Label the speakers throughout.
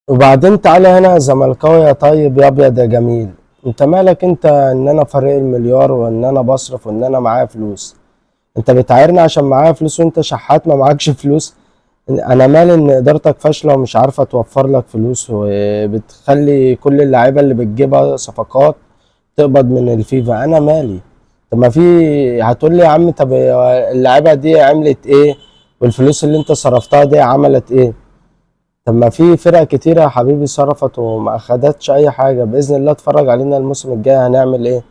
Speaker 1: وبعدين تعالى هنا يا زملكاوي يا طيب يا ابيض يا جميل. انت مالك انت ان انا فريق المليار وان انا بصرف وان انا معايا فلوس؟ انت بتعايرني عشان معايا فلوس وانت شحات ما معكش فلوس؟ انا مالي ان ادارتك فاشله ومش عارفه توفر لك فلوس وبتخلي كل اللعيبه اللي بتجيبها صفقات تقبض من الفيفا؟ انا مالي؟ طب ما في هتقول لي يا عم، طب اللعيبه دي عملت ايه والفلوس اللي انت صرفتها دي عملت ايه؟ طب ما في فرق كتيرة يا حبيبي صرفت وما اخدتش اي حاجة. بإذن الله اتفرج علينا الموسم الجاي هنعمل ايه.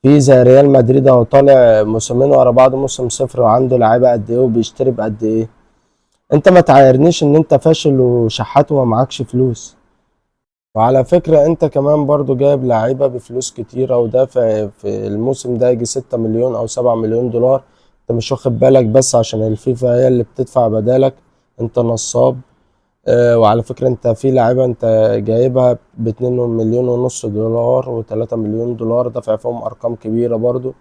Speaker 1: في زي ريال مدريد اهو طالع موسمين ورا بعض موسم صفر وعنده لعيبة قد ايه وبيشتري بقد ايه. انت ما تعايرنيش ان انت فاشل وشحات وما معكش فلوس. وعلى فكرة انت كمان برضو جايب لعيبة بفلوس كتيرة وده في الموسم ده يجي 6 مليون او 7 مليون دولار. انت مش واخد بالك بس عشان الفيفا هي اللي بتدفع بدالك. انت نصاب. وعلى فكرة انت في لعيبة انت جايبها ب2 مليون ونص دولار و3 مليون دولار دافع فيهم ارقام كبيرة برضو.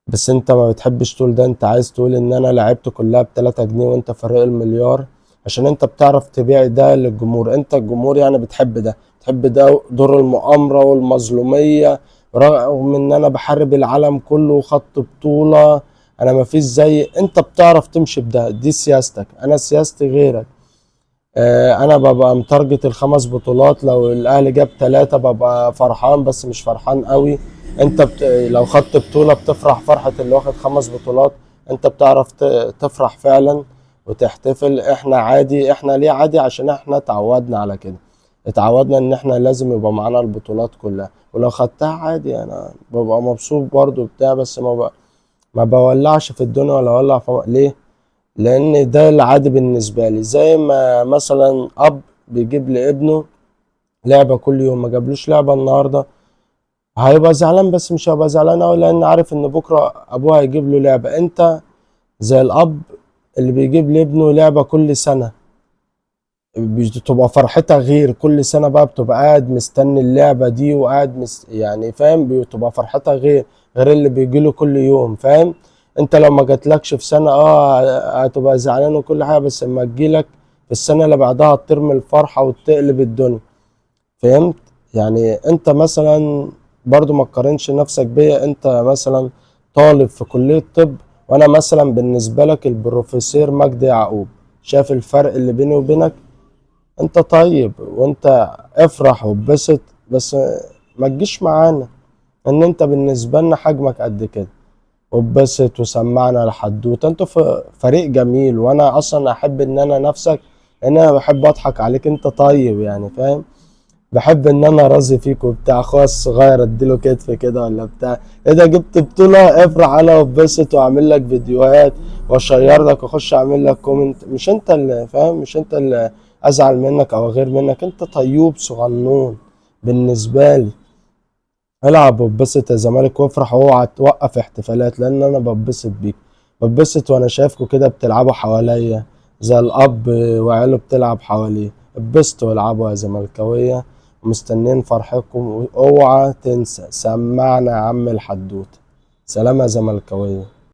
Speaker 1: بس انت ما بتحبش تقول ده، انت عايز تقول ان انا لعبت كلها ب3 جنيه وانت فريق المليار. عشان انت بتعرف تبيع ده للجمهور. انت الجمهور يعني بتحب ده، بتحب ده دور المؤامرة والمظلومية. رغم ان انا بحارب العالم كله وخدت بطولة، انا ما فيش زي انت بتعرف تمشي بده. دي سياستك، انا سياستي غيرك. انا ببقى متارجت ال5 بطولات. لو الاهلي جاب 3 ببقى فرحان بس مش فرحان قوي. انت لو خدت بطولة بتفرح فرحة اللي واخد 5 بطولات. انت بتعرف تفرح فعلا وتحتفل. احنا عادي. احنا ليه عادي؟ عشان احنا اتعودنا على كده. اتعودنا ان احنا لازم يبقى معانا البطولات كلها، ولو خدتها عادي انا ببقى مبسوط برضو بتاع. بس ما بولعش في الدنيا ولا اولع في ليه؟ لان ده العادي بالنسبه لي. زي ما مثلا اب بيجيب لابنه لعبه كل يوم، ما جابلوش لعبه النهارده هيبقى زعلان بس مش هيبقى زعلان قوي لان عارف ان بكره ابوه هيجيب له لعبه. انت زي الاب اللي بيجيب لابنه لعبه كل سنه بتبقى فرحتها غير. كل سنة بقى بتبقى قاعد مستني اللعبة دي وقاعد يعني فاهم، بتبقى فرحتها غير اللي بيجيله كل يوم. فاهم؟ انت لو ما جاتلكش في سنة هتبقى زعلان وكل حاجة، بس لما تجيلك في السنة اللي بعدها ترمي الفرحة وتقلب الدنيا. فهمت؟ يعني انت مثلا برضو ما تقارنش نفسك بيا. انت مثلا طالب في كلية طب، وانا مثلا بالنسبة لك البروفيسور مجدي يعقوب. شايف الفرق اللي بيني وبينك؟ انت طيب وانت افرح واتبسط، بس ما تجيش معانا ان انت بالنسبة لنا حجمك قد كده. واتبسط وسمعنا الحدوته. انتوا فريق جميل وانا اصلا احب ان انا نفسك، لان انا بحب اضحك عليك. انت طيب يعني فاهم. بحب ان انا رازي فيك وبتاع. اخويا الصغير اديله كتف كده ولا بتاع. اذا جبت بطولة افرح انا واتبسط واعمل لك فيديوهات واشير لك واخش اعمل لك كومنت. مش انت اللي فاهم، مش انت اللي ازعل منك او غير منك. انت طيوب صغنون بالنسبة لي. العب واتبسط يا زمالك وافرح واوعى توقف احتفالات، لان انا بتبسط بيك. بتبسط وانا شايفكوا كده بتلعبوا حواليا زي الاب وعياله بتلعب حواليه. اتبسطوا والعبوا يا زملكاويه ومستنين فرحكم. واوعى تنسى سمعنا يا عم الحدوته. سلام يا زملكاويه.